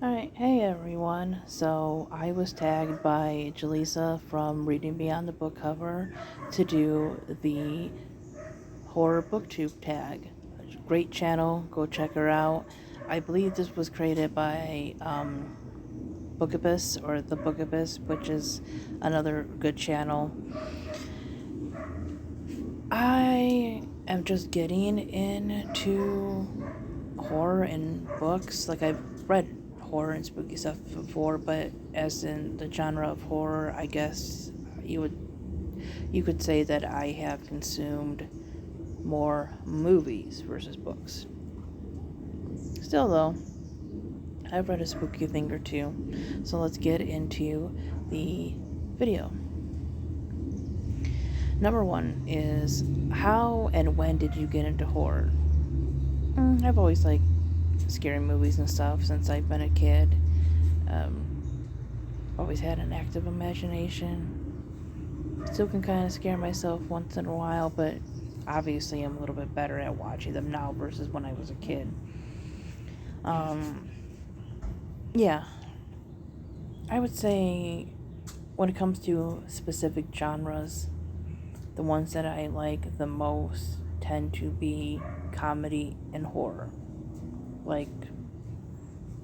Alright, hey everyone. So I was tagged by Jaleesa from Reading Beyond the Book Cover to do the horror booktube tag. Great channel, go check her out. I believe this was created by Bookabus or the Bookabus, which is another good channel. I am just getting into horror and books. Like, I've read horror and spooky stuff before, but as in the genre of horror, I guess you could say that I have consumed more movies versus books. Still though, I've read a spooky thing or two. So let's get into the video. Number one is, how and when did you get into horror? I've always liked scary movies and stuff since I've been a kid. Always had an active imagination. Still can kind of scare myself once in a while, but obviously I'm a little bit better at watching them now versus when I was a kid. Yeah. I would say when it comes to specific genres, the ones that I like the most tend to be comedy and horror. Like,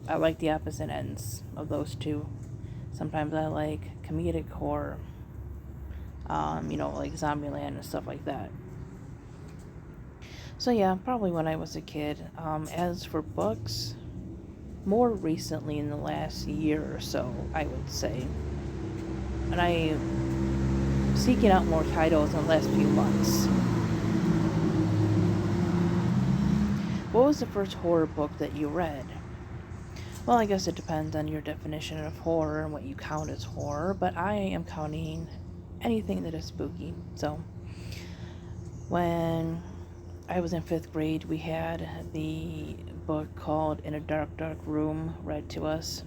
I like the opposite ends of those two. Sometimes I like comedic horror, like Zombieland and stuff like that. So yeah, probably when I was a kid. As for books, more recently in the last year or so, I would say. And I'm seeking out more titles in the last few months. What was the first horror book that you read? Well, I guess it depends on your definition of horror and what you count as horror, but I am counting anything that is spooky. So, when I was in 5th grade, we had the book called In a Dark, Dark Room read to us.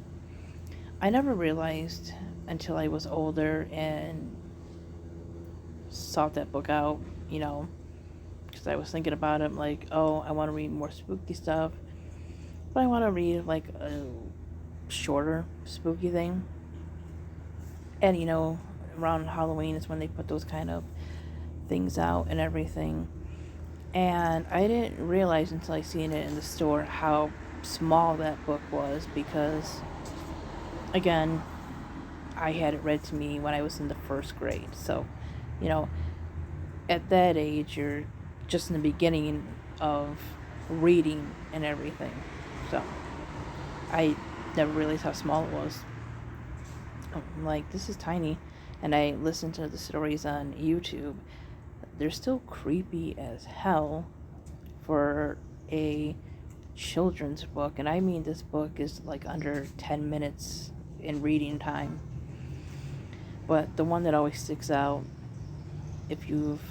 I never realized until I was older and sought that book out, because I was thinking about it, like, oh, I want to read more spooky stuff, but I want to read like a shorter spooky thing. And around Halloween is when they put those kind of things out and everything. And I didn't realize until I seen it in the store how small that book was, because again, I had it read to me when I was in the 1st grade. So, at that age, you're just in the beginning of reading and everything. So, I never realized how small it was. I'm like, this is tiny. And I listened to the stories on YouTube. They're still creepy as hell for a children's book. And I mean, this book is like under 10 minutes in reading time. But the one that always sticks out, if you've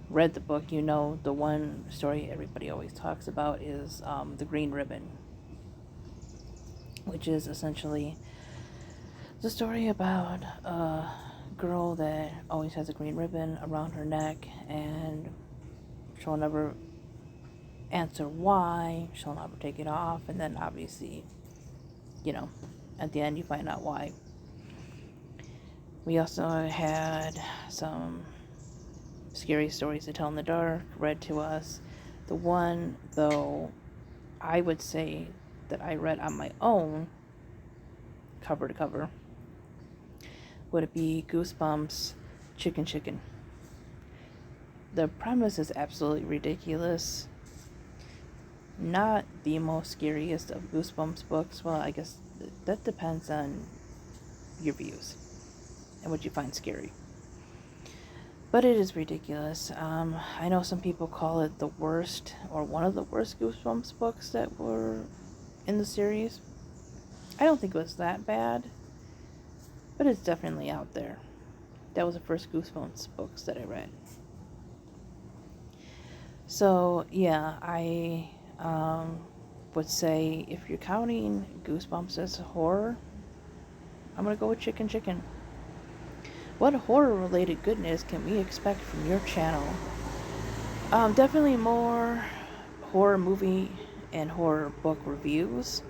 read the book, the one story everybody always talks about is The Green Ribbon, which is essentially the story about a girl that always has a green ribbon around her neck, and she'll never answer why, she'll never take it off, and then obviously, at the end you find out why. We also had some scary stories to tell in the dark read to us. The one, though, I would say that I read on my own, cover to cover, would it be Goosebumps Chicken Chicken. The premise is absolutely ridiculous. Not the most scariest of Goosebumps books. Well, I guess that depends on your views and what you find scary. But it is ridiculous. I know some people call it the worst, or one of the worst Goosebumps books that were in the series. I don't think it was that bad, but it's definitely out there. That was the first Goosebumps books that I read. So, yeah, I would say if you're counting Goosebumps as horror, I'm going to go with Chicken Chicken. What horror-related goodness can we expect from your channel? Definitely more horror movie and horror book reviews.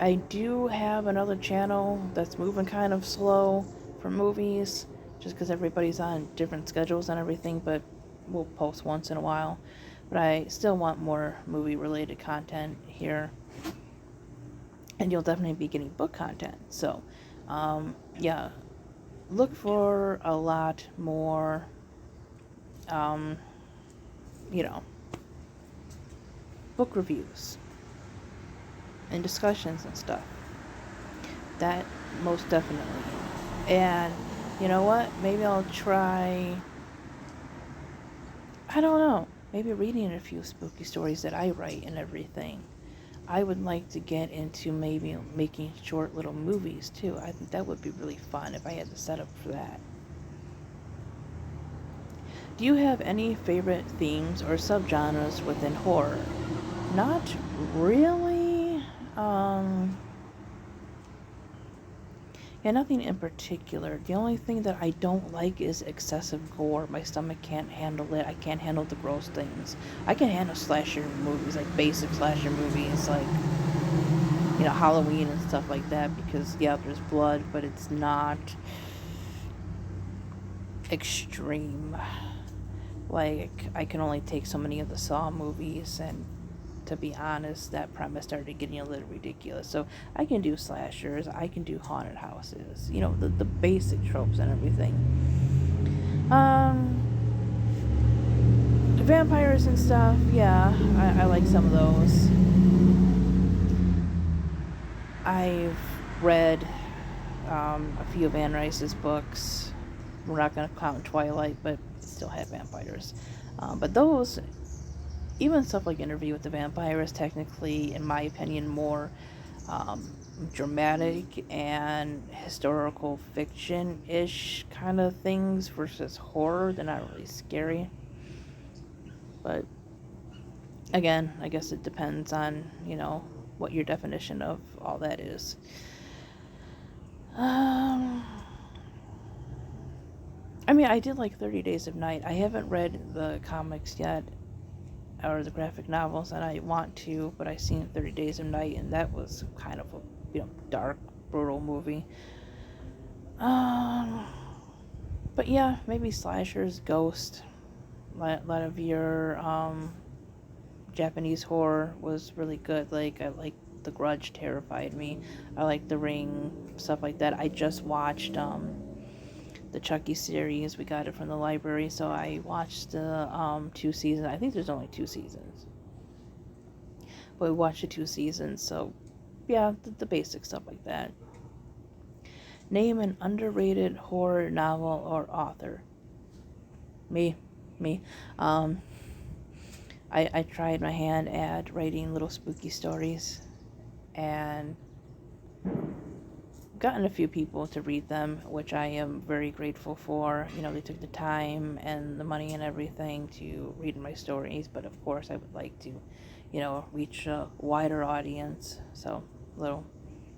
I do have another channel that's moving kind of slow for movies, just because everybody's on different schedules and everything, but we'll post once in a while. But I still want more movie-related content here. And you'll definitely be getting book content. So, yeah, look for a lot more, um, you know, book reviews and discussions and stuff. That most definitely. And you know what? Maybe I'll try, I don't know, maybe reading a few spooky stories that I write and everything. I would like to get into maybe making short little movies too. I think that would be really fun if I had the setup for that. Do you have any favorite themes or subgenres within horror? Not really. Yeah, nothing in particular. The only thing that I don't like is excessive gore. My stomach can't handle it. I can't handle the gross things. I can handle slasher movies, like basic slasher movies, like, Halloween and stuff like that, because, yeah, there's blood, but it's not extreme. Like, I can only take so many of the Saw movies, and to be honest, that premise started getting a little ridiculous. So I can do slashers, I can do haunted houses, the basic tropes and everything. Vampires and stuff, yeah, I like some of those. I've read a few of Anne Rice's books. We're not going to count Twilight, but still have vampires. But those, even stuff like Interview with the Vampire, is technically, in my opinion, more dramatic and historical fiction-ish kind of things versus horror. They're not really scary. But again, I guess it depends on, what your definition of all that is. I mean, I did like 30 Days of Night. I haven't read the comics yet, or the graphic novels, and I want to, but I seen 30 Days of Night, and that was kind of a, dark, brutal movie. But yeah, maybe slashers, Ghost. A lot of your Japanese horror was really good. Like, I like The Grudge, terrified me. I like The Ring, stuff like that. I just watched the Chucky series. We got it from the library, so I watched the 2 seasons. I think there's only 2 seasons, but we watched the 2 seasons. So yeah, the basic stuff like that. Name an underrated horror novel or author. Me. I tried my hand at writing little spooky stories, and gotten a few people to read them, which I am very grateful for. They took the time and the money and everything to read my stories, but of course I would like to, reach a wider audience. So, little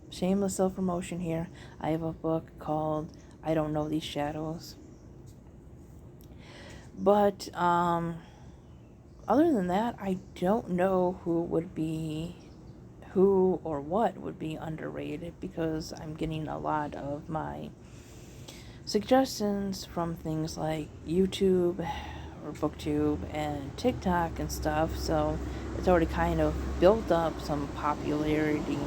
shameless self-promotion here. I have a book called I Don't Know These Shadows. But, other than that, I don't know who or what would be underrated, because I'm getting a lot of my suggestions from things like YouTube or booktube and TikTok and stuff, so it's already kind of built up some popularity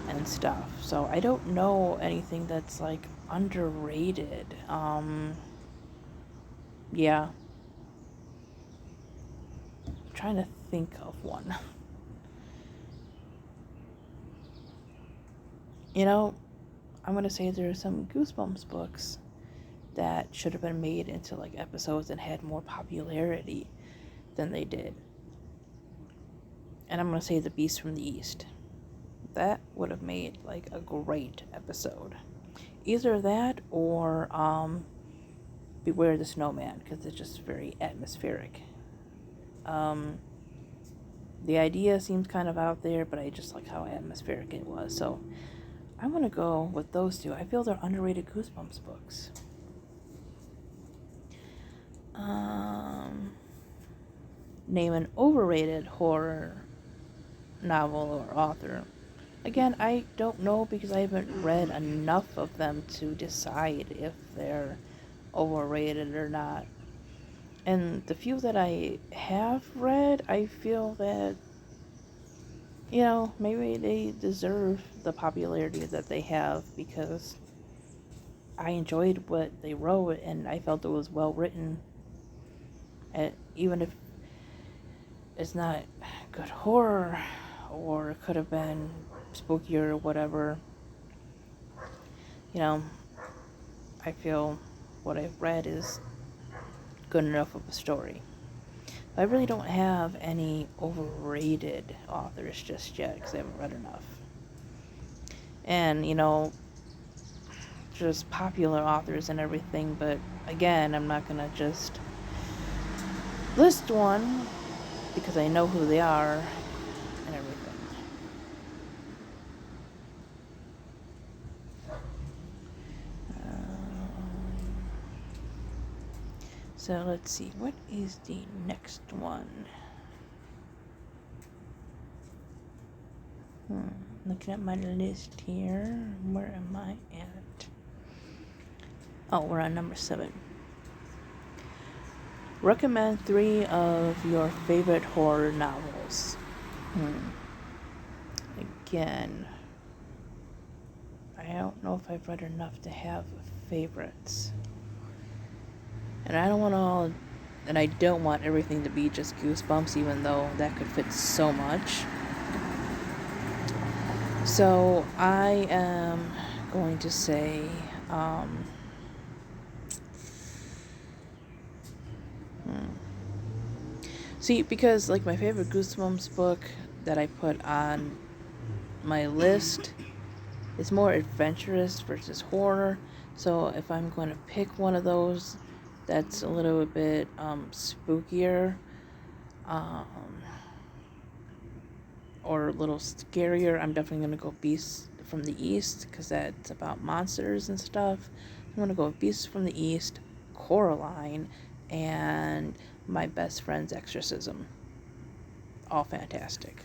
and stuff. So I don't know anything that's like underrated. Yeah. I'm trying to think of one. I'm going to say there are some Goosebumps books that should have been made into like episodes and had more popularity than they did. And I'm going to say The Beast from the East. That would have made like a great episode. Either that or Beware the Snowman, because it's just very atmospheric. The idea seems kind of out there, but I just like how atmospheric it was. So I'm going to go with those two. I feel they're underrated Goosebumps books. Name an overrated horror novel or author. Again, I don't know because I haven't read enough of them to decide if they're overrated or not. And the few that I have read, I feel that, maybe they deserve the popularity that they have because I enjoyed what they wrote and I felt it was well written. And even if it's not good horror or it could have been spookier or whatever, you know, I feel what I've read is good enough of a story. I really don't have any overrated authors just yet because I haven't read enough. And, just popular authors and everything, but again, I'm not going to just list one because I know who they are and everything. So let's see, what is the next one? Looking at my list here, where am I at? Oh, we're on number 7. Recommend 3 of your favorite horror novels. Again, I don't know if I've read enough to have favorites. And I don't want everything to be just Goosebumps, even though that could fit so much. So I am going to say, see, because like my favorite Goosebumps book that I put on my list is more adventurous versus horror. So if I'm going to pick one of those that's a little bit spookier or a little scarier, I'm definitely going to go Beasts from the East because that's about monsters and stuff. I'm going to go Beasts from the East, Coraline, and My Best Friend's Exorcism. All fantastic.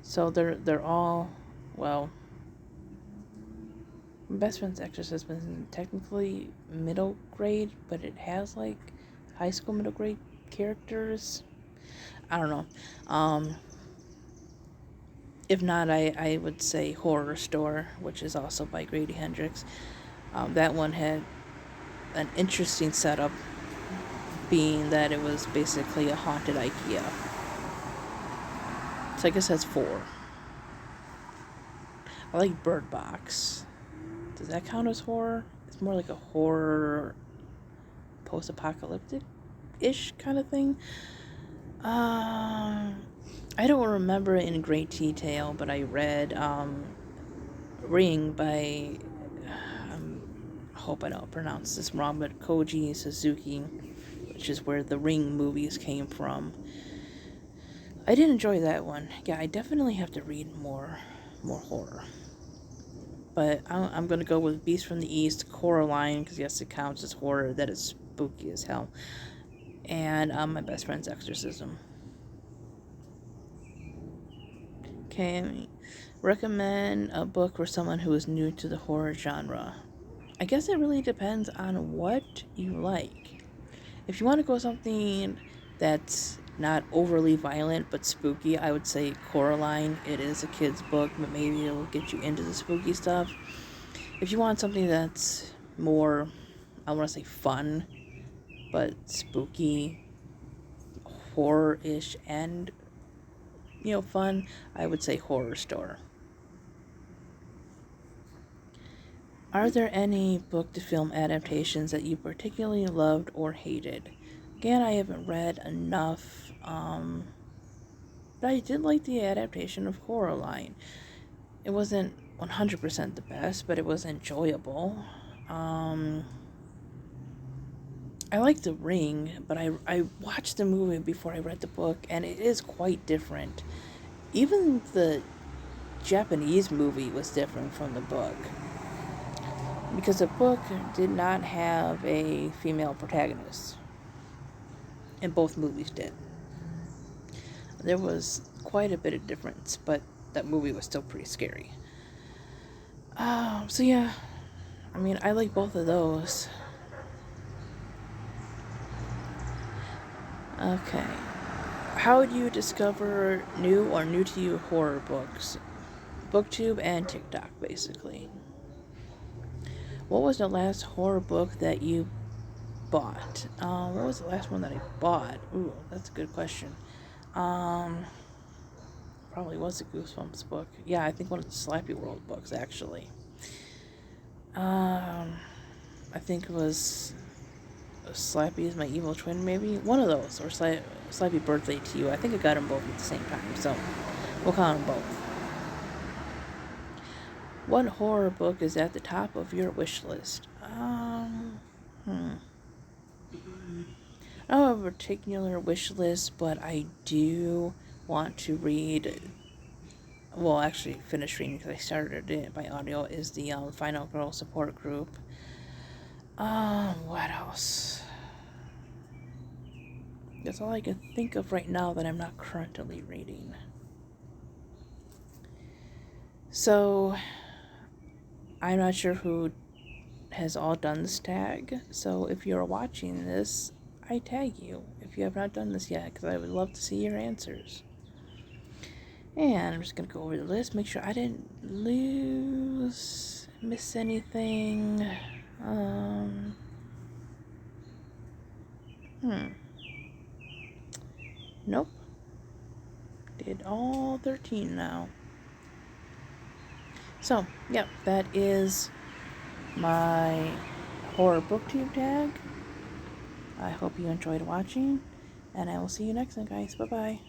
So they're all, well, My Best Friend's Exorcism isn't technically middle grade, but it has like high school middle grade characters. I don't know. If not, I would say Horror Store, which is also by Grady Hendrix. That one had an interesting setup, being that it was basically a haunted IKEA. So I guess that's 4. I like Bird Box. Does that count as horror? It's more like a horror post-apocalyptic-ish kind of thing. I don't remember it in great detail, but I read Ring by, I hope I don't pronounce this wrong, but Koji Suzuki, which is where the Ring movies came from. I did enjoy that one. Yeah, I definitely have to read more horror. But I'm going to go with Beast from the East, Coraline, because yes, it counts as horror. That is spooky as hell. And My Best Friend's Exorcism. Okay, recommend a book for someone who is new to the horror genre. I guess it really depends on what you like. If you want to go something that's not overly violent but spooky, I would say Coraline. It is a kid's book, but maybe it'll get you into the spooky stuff. If you want something that's more, I want to say fun, but spooky, horror-ish, and fun, I would say Horror Store. Are there any book to film adaptations that you particularly loved or hated? Again, I haven't read enough, but I did like the adaptation of Coraline. It wasn't 100% the best, but it was enjoyable. I like The Ring, but I watched the movie before I read the book, and it is quite different. Even the Japanese movie was different from the book, because the book did not have a female protagonist, and both movies did. There was quite a bit of difference, but that movie was still pretty scary. So yeah, I mean, I like both of those. Okay. How do you discover new or new to you horror books? Booktube and TikTok, basically. What was the last horror book that you bought? What was the last one that I bought? Ooh, that's a good question. Probably was a Goosebumps book. Yeah, I think one of the Slappy World books, actually. I think it was Slappy is My Evil Twin, maybe? One of those, or Slappy Birthday to You. I think I got them both at the same time, so we'll count them both. What horror book is at the top of your wish list? I don't have a particular wish list, but I do want to read, well, actually finish reading because I started it by audio, is the Final Girl Support Group. What else? That's all I can think of right now that I'm not currently reading. So, I'm not sure who has all done this tag, so if you're watching this, I tag you if you have not done this yet, because I would love to see your answers. And I'm just going to go over the list, make sure I didn't miss anything. Nope. Did all 13 now. So, yep, that is my horror booktube tag. I hope you enjoyed watching, and I will see you next time, guys. Bye-bye.